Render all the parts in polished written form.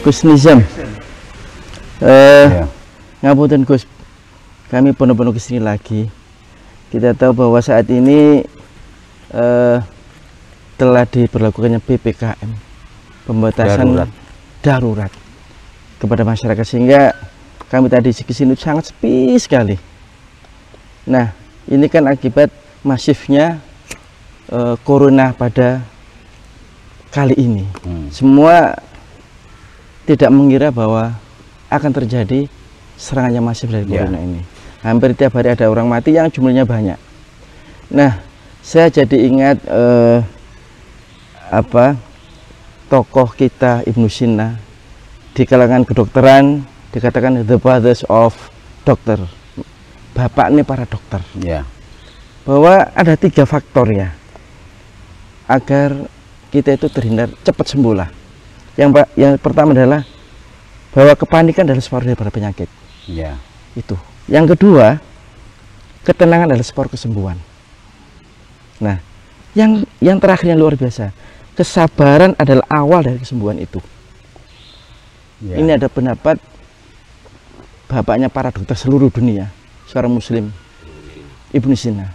Gus Nizam. Ya. Ngapunten Gus, kami penuh-penuh kesini lagi. Kita tahu bahwa saat ini telah diberlakukannya PPKM, pembatasan darurat kepada masyarakat, sehingga kami tadi kesini sangat sepi sekali. Nah, ini kan akibat masifnya corona pada kali ini. Semua tidak mengira bahwa akan terjadi serangan yang masif dari corona ini. Hampir tiap hari ada orang mati yang jumlahnya banyak. Nah, saya jadi ingat tokoh kita Ibnu Sina di kalangan kedokteran dikatakan the fathers of doctor, bapak ini para dokter. Bahwa ada 3 faktor ya agar kita itu terhindar, cepat sembuh lah. Yang pertama adalah bahwa kepanikan adalah separuh daripada penyakit. Itu. Yang kedua, ketenangan adalah separuh kesembuhan. Nah, yang terakhir yang luar biasa, kesabaran adalah awal dari kesembuhan itu. Ini ada pendapat bapaknya para dokter seluruh dunia, seorang Muslim, Ibnu Sina.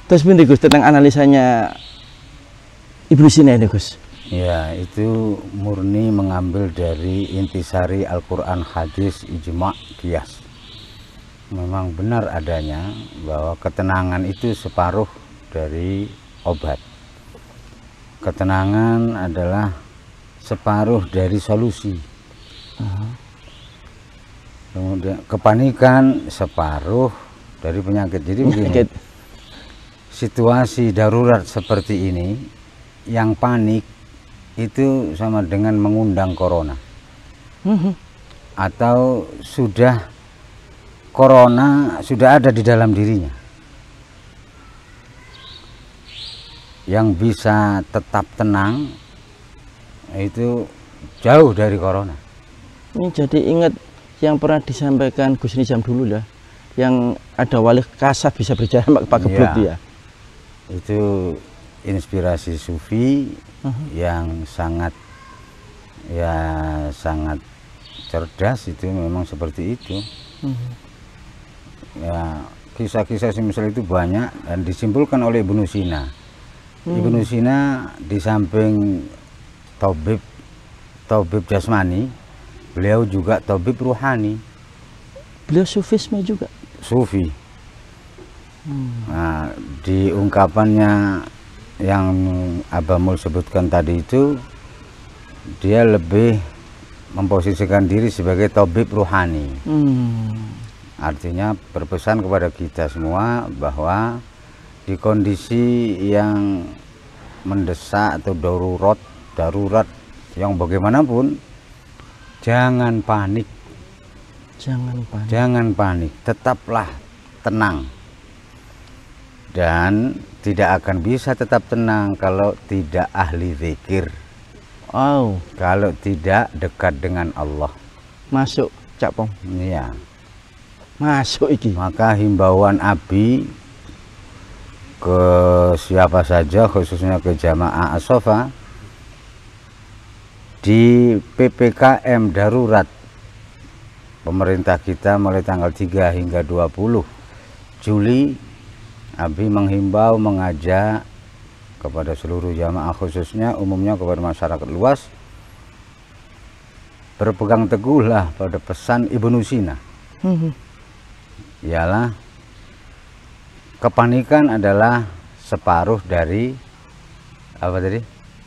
Terus binti Gus tentang analisanya Ibnu Sina ini Gus. Ya, itu murni mengambil dari intisari Al-Quran, hadis, ijma, qiyas. Memang benar adanya bahwa ketenangan itu separuh dari obat. Ketenangan adalah separuh dari solusi. Kemudian kepanikan separuh dari penyakit. Jadi begini, situasi darurat seperti ini, yang panik itu sama dengan mengundang corona. Atau corona sudah ada di dalam dirinya. Yang bisa tetap tenang itu jauh dari corona. Ini jadi ingat yang pernah disampaikan Gus Nizam dulu ya, yang ada wali kasah bisa berjalan pakai geblok ya. Itu inspirasi sufi yang sangat cerdas, itu memang seperti itu. Ya, kisah-kisah semisal itu banyak dan disimpulkan oleh Ibnu Sina. Ibnu Sina di samping tabib jasmani, beliau juga tabib ruhani. Beliau sufisme juga. Sufi. Nah, di ungkapannya yang Abamul sebutkan tadi itu, dia lebih memposisikan diri sebagai tabib ruhani. Artinya berpesan kepada kita semua bahwa di kondisi yang mendesak atau darurat yang bagaimanapun, jangan panik. Jangan panik, tetaplah tenang. Dan tidak akan bisa tetap tenang kalau tidak ahli zikir. Kalau tidak dekat dengan Allah. Masuk, Cak Pong. Iya. Masuk iki. Maka himbauan Abi ke siapa saja, khususnya ke jamaah As-Sofa, di PPKM darurat pemerintah kita mulai tanggal 3 hingga 20 Juli, Abi menghimbau, mengajak kepada seluruh jamaah, khususnya umumnya kepada masyarakat luas, berpegang teguhlah pada pesan Ibnu Sina. Ialah kepanikan adalah separuh dari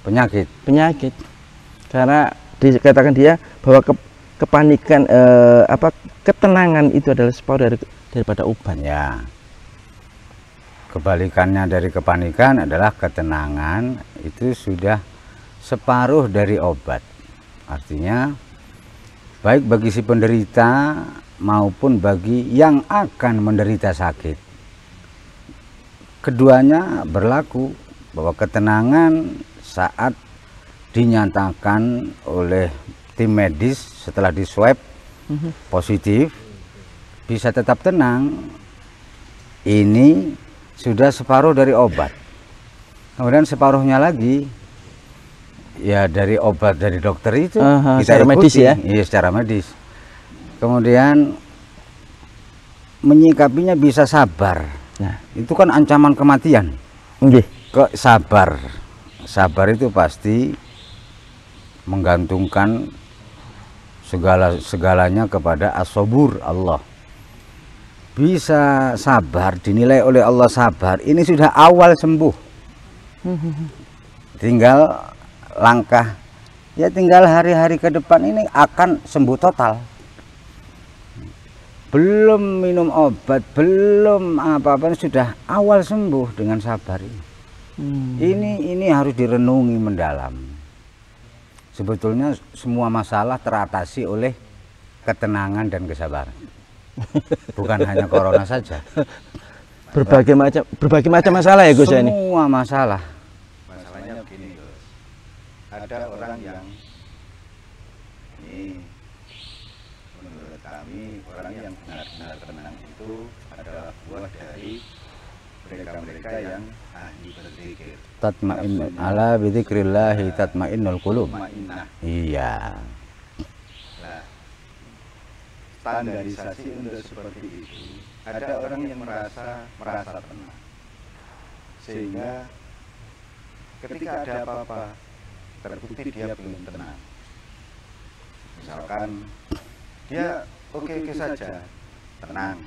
penyakit. Karena dikatakan dia bahwa kepanikan ketenangan itu adalah separuh daripada obat. Ya. Kebalikannya dari kepanikan adalah ketenangan, itu sudah separuh dari obat. Artinya baik bagi si penderita maupun bagi yang akan menderita sakit. Keduanya berlaku, bahwa ketenangan saat dinyatakan oleh tim medis setelah di swab positif, bisa tetap tenang. Ini sudah separuh dari obat. Kemudian separuhnya lagi, Ya dari obat dari dokter itu secara medis ya. Iya, secara medis. Kemudian menyikapinya bisa sabar. Nah, itu kan ancaman kematian. Kok sabar? Sabar itu pasti menggantungkan segalanya kepada as-sabur, Allah. Bisa sabar, dinilai oleh Allah sabar, ini sudah awal sembuh. Tinggal langkah, ya tinggal hari-hari ke depan ini akan sembuh total. Belum minum obat, belum apa-apa, sudah awal sembuh dengan sabar. Ini harus direnungi mendalam. Sebetulnya semua masalah teratasi oleh ketenangan dan kesabaran. Bukan hanya corona saja. Berbagai macam masalah ya Gus ini. Semua masalah. Masalahnya begini Gus. Ada orang yang ini menurut kami orang yang benar-benar tenang itu adalah buah dari mereka-mereka yang ahli berzikir. Tatma'in ala bidzikrillahi tatma'innul qulub. Iya. Nah, standarisasi untuk seperti itu. Ada orang yang merasa tenang. Sehingga ketika ada apa-apa terbukti dia belum tenang. Misalkan dia oke-oke saja, tenang,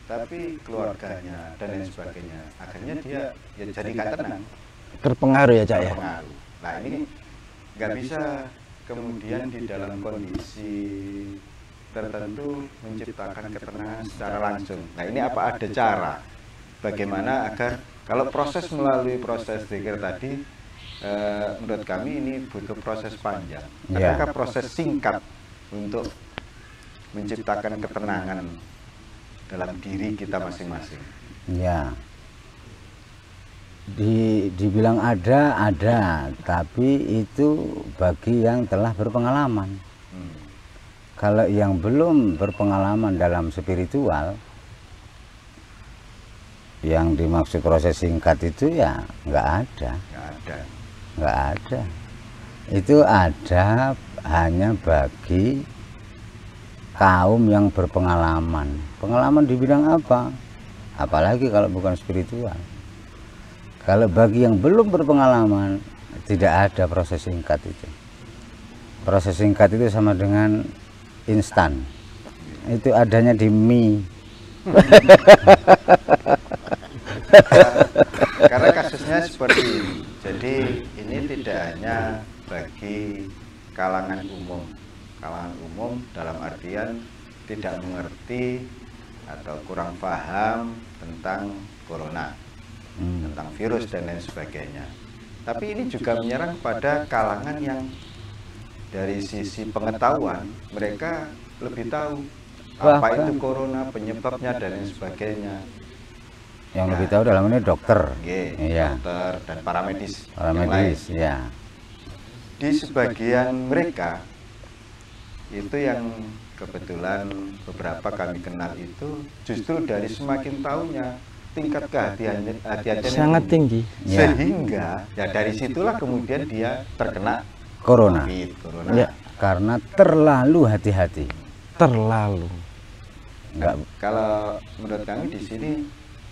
tapi keluarganya dan lain sebagainya, akhirnya dia ya jadi nggak tenang. Terpengaruh ya Cak ya. Terpengaruh. Nah ini nggak bisa kemudian di dalam kondisi tertentu menciptakan ketenangan secara langsung. Nah ini apa ada cara bagaimana agar kalau proses melalui proses zikir tadi menurut kami ini butuh proses panjang. Adakah proses singkat untuk menciptakan ketenangan dalam diri kita masing-masing? Ya, dibilang ada, tapi itu bagi yang telah berpengalaman. Kalau yang belum berpengalaman dalam spiritual, yang dimaksud proses singkat itu ya nggak ada. Itu ada hanya bagi kaum yang berpengalaman. Pengalaman di bidang apa? Apalagi kalau bukan spiritual. Kalau bagi yang belum berpengalaman, tidak ada proses singkat itu. Proses singkat itu sama dengan instan. Itu adanya di mie. Karena kasusnya seperti ini. Jadi ini tidak hanya bagi kalangan umum. Kalangan umum dalam artian tidak mengerti atau kurang paham tentang corona, tentang virus dan lain sebagainya. Tapi ini juga menyerang pada kalangan yang dari sisi pengetahuan mereka lebih tahu apa itu corona, penyebabnya dan lain sebagainya. Yang lebih tahu dalam ini dokter, dokter dan para medis ya. Di sebagian mereka itu yang kebetulan beberapa kami kenal itu justru dari semakin tahunya tingkat kehati-hatian sangat tinggi, sehingga ya dari situlah kemudian dia terkena corona. Ya. Karena terlalu hati-hati. Terlalu. Kalau menurut kami di sini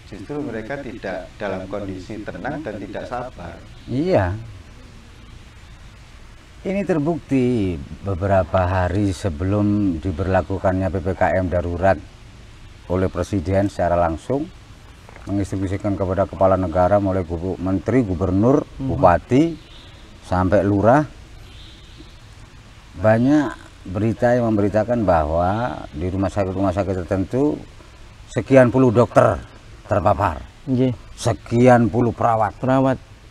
justru mereka tidak dalam kondisi tenang dan tidak sabar. Iya. Ini terbukti beberapa hari sebelum diberlakukannya PPKM darurat oleh Presiden secara langsung menginstruksikan kepada kepala negara mulai menteri, gubernur, bupati sampai lurah, banyak berita yang memberitakan bahwa di rumah sakit tertentu sekian puluh dokter terpapar, sekian puluh perawat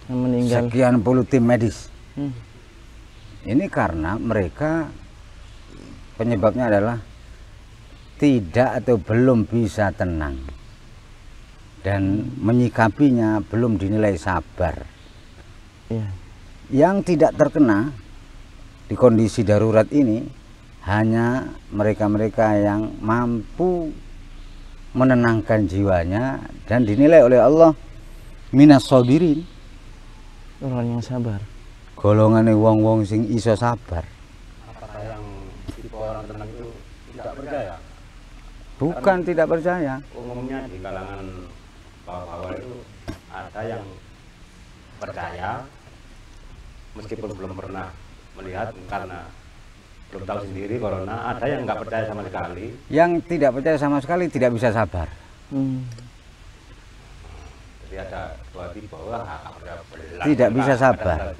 yang meninggal, sekian puluh tim medis. Ini karena mereka penyebabnya adalah tidak atau belum bisa tenang dan menyikapinya belum dinilai sabar. Yang tidak terkena di kondisi darurat ini hanya mereka-mereka yang mampu menenangkan jiwanya dan dinilai oleh Allah minas sabirin, orang yang sabar. golongane wong-wong sing iso sabar. Apakah yang tipe orang tenang itu tidak percaya? Bukan tidak percaya. Umumnya di kalangan bawah-bawah itu ada yang percaya meskipun belum pernah melihat karena belum tahu sendiri corona, ada yang nggak percaya sama sekali. Yang tidak percaya sama sekali tidak bisa sabar. Jadi ada dua tipe. Tidak bisa sabar.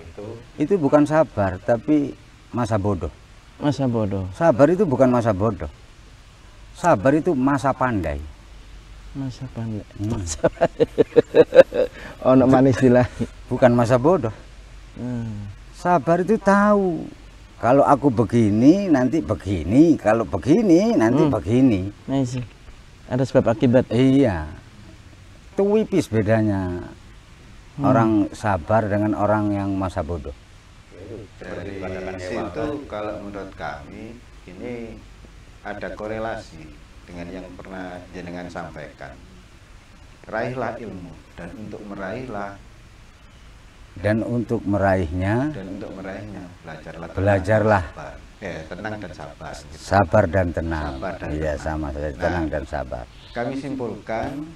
Itu bukan sabar, tapi masa bodoh. Masa bodoh. Sabar itu bukan masa bodoh. Sabar itu masa pandai. Masa pandai. Oh, manis istilah. Bukan masa bodoh. Sabar itu tahu. Kalau aku begini, nanti begini. Kalau begini, nanti begini. Nah, sih. Ada sebab akibat. Iya. Itu tipis bedanya. Orang sabar dengan orang yang masa bodoh. Dari situ kalau menurut kami ini ada korelasi dengan yang pernah jenengan sampaikan. Raihlah ilmu dan untuk meraihnya belajarlah tenang dan sabar. Sabar dan tenang. Iya, tenang. sama saja, tenang dan sabar. Kami simpulkan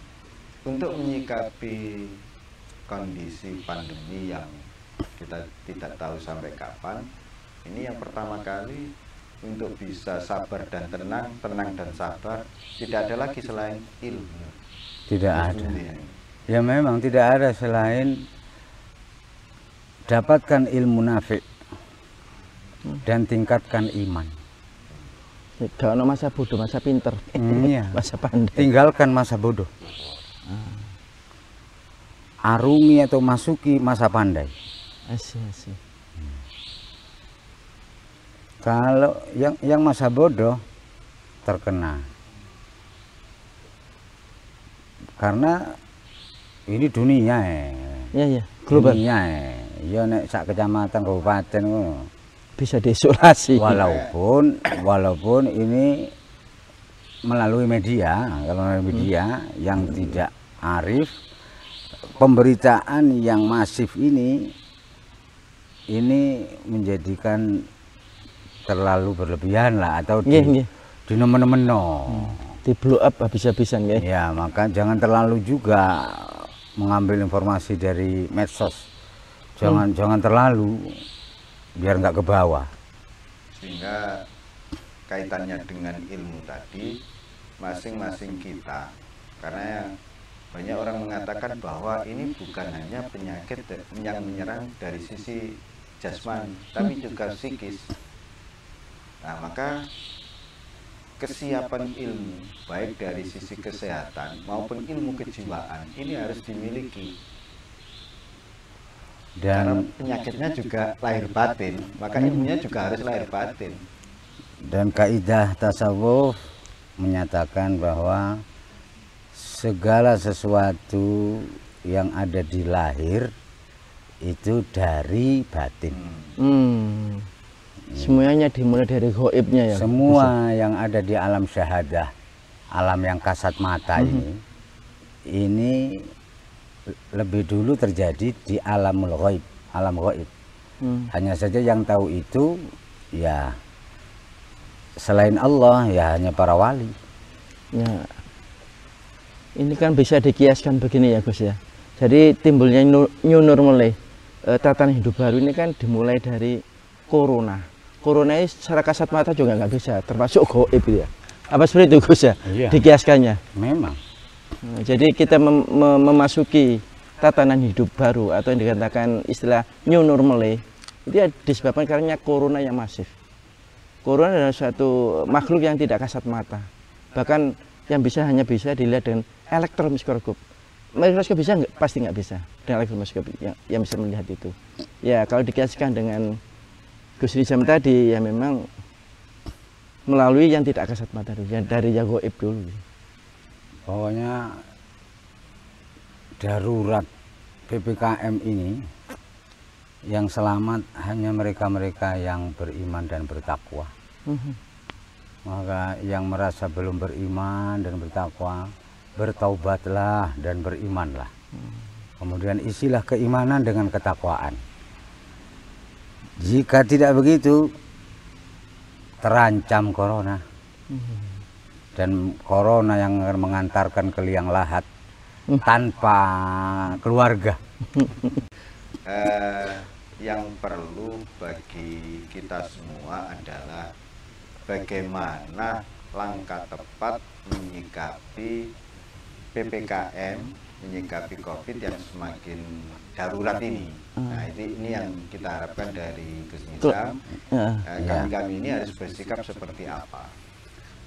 untuk menyikapi kondisi pandemi yang kita tidak tahu sampai kapan, ini yang pertama kali untuk bisa sabar dan tenang dan sabar, tidak ada lagi selain ilmu. Tidak ada. Ya memang tidak ada selain dapatkan ilmu nafi dan tingkatkan iman. Gak ada masa bodoh, masa pinter. Iya. Masa pandai. Tinggalkan masa bodoh. Arungi atau masuki masa pandai. Asih. Kalau yang masa bodoh terkena. Karena ini dunia Iya, global. Dunia ya nek sak kecamatan kabupaten ngono. Bisa diisolasi. Walaupun ini melalui media, kalau melalui media yang tidak arif, pemberitaan yang masif ini menjadikan terlalu berlebihan lah atau di nomor-nomor di blow up habis-habisan ya. Ya, maka jangan terlalu juga mengambil informasi dari medsos. Jangan terlalu, biar nggak ke bawah. Sehingga kaitannya dengan ilmu tadi, masing-masing kita, karena banyak orang mengatakan bahwa ini bukan hanya penyakit yang menyerang dari sisi jasmani, tapi juga psikis. Nah, maka kesiapan ilmu, baik dari sisi kesehatan maupun ilmu kejiwaan, ini harus dimiliki. Karena penyakitnya juga lahir batin, maka ilmunya juga harus lahir batin. Dan kaidah tasawuf menyatakan bahwa segala sesuatu yang ada di lahir itu dari batin. Semuanya dimulai dari gaibnya ya. Semua yang ada di alam syahadah, alam yang kasat mata ini lebih dulu terjadi di alamul ghaib, alam gaib. Hanya saja yang tahu itu ya selain Allah ya hanya para wali. Ya. Ini kan bisa dikiaskan begini ya Gus ya. Jadi timbulnya new normal, tatanan hidup baru ini kan dimulai dari corona. Corona ini secara kasat mata juga nggak bisa, termasuk gaib ya. Apa seperti itu Gus ya? Iya. Dikiaskannya. Memang. Nah, jadi kita memasuki tatanan hidup baru atau yang dikatakan istilah new normal itu ya disebabkan karena corona yang masif. Corona adalah suatu makhluk yang tidak kasat mata. Bahkan yang hanya bisa dilihat dengan elektron mikroskop. Mikroskop bisa nggak? Pasti nggak bisa dengan elektron mikroskop yang bisa melihat itu. Ya kalau dikiaskan dengan Gus Rizam tadi ya memang melalui yang tidak kasat mata dulu, yang dari yang gaib dulu. Pokoknya darurat PPKM ini yang selamat hanya mereka-mereka yang beriman dan bertakwa. Maka yang merasa belum beriman dan bertakwa, bertaubatlah dan berimanlah. Kemudian isilah keimanan dengan ketakwaan. Jika tidak begitu, terancam corona. Dan corona yang akan mengantarkan ke liang lahat tanpa keluarga. Yang perlu bagi kita semua adalah bagaimana langkah tepat menyikapi PPKM, menyikapi COVID yang semakin darurat ini. Nah, ini yang kita harapkan dari Gus Nizam. Kami ini harus bersikap seperti apa?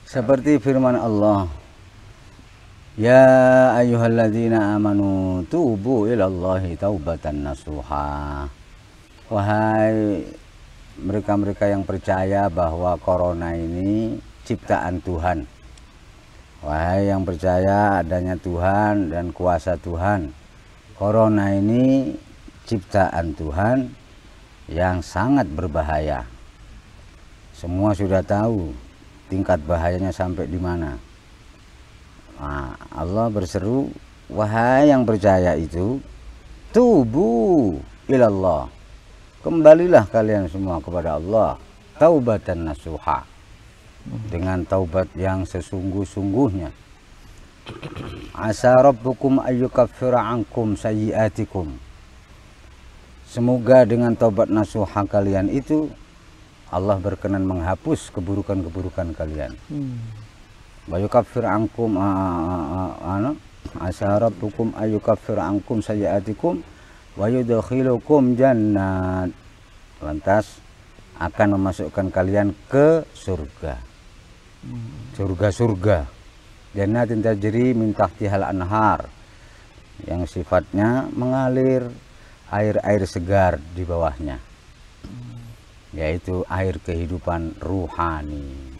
Seperti firman Allah, ya ayyuhalladzina amanu tubu ilallahi taubatan nasuha. Wahai mereka-mereka yang percaya bahwa corona ini ciptaan Tuhan. Wahai yang percaya adanya Tuhan dan kuasa Tuhan, corona ini ciptaan Tuhan yang sangat berbahaya. Semua sudah tahu tingkat bahayanya sampai di mana. Nah, Allah berseru, wahai yang percaya itu, tubu ilallah. Kembalilah kalian semua kepada Allah, taubatan nasuha. Dengan taubat yang sesungguh-sungguhnya. Asa rabbukum ayyukaffira ankum sayyiatikum. Semoga dengan taubat nasuha kalian itu Allah berkenan menghapus keburukan-keburukan kalian. Wa yukaffir ankum asa rabbukum ayyukaffir ankum sayyiatikum wa yudkhilukum jannat. Lantas akan memasukkan kalian ke surga. Surga-surga. Jannatin tajri min tahtihal anhar. Yang sifatnya mengalir air-air segar di bawahnya. Yaitu air kehidupan ruhani.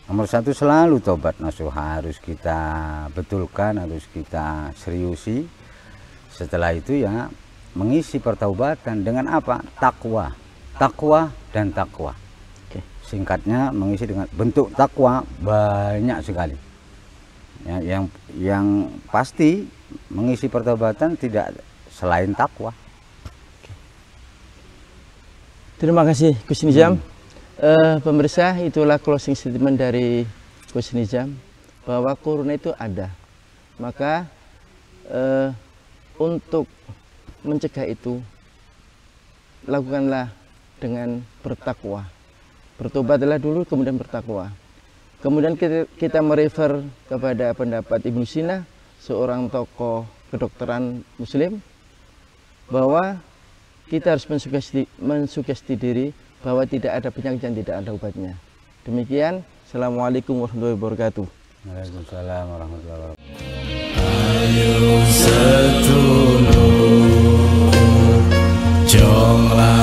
Nomor satu, selalu tobat nasuha harus kita betulkan, harus kita seriusi. Setelah itu ya mengisi pertaubatan dengan apa? Takwa, takwa dan takwa. Singkatnya mengisi dengan bentuk takwa banyak sekali. Ya, yang pasti mengisi pertaubatan tidak selain takwa. Terima kasih Gus Nizam. Pemirsa, itulah closing statement dari Gus Nizam bahwa corona itu ada. Maka untuk mencegah itu lakukanlah dengan bertakwa. Bertobatlah dulu kemudian bertakwa. Kemudian kita merefer kepada pendapat Ibnu Sina, seorang tokoh kedokteran muslim, bahwa kita harus mensugesti diri bahwa tidak ada penyakit yang tidak ada obatnya. Demikian, Assalamualaikum warahmatullahi wabarakatuh. Waalaikumsalam warahmatullahi wabarakatuh. Ayo setulur, jonglah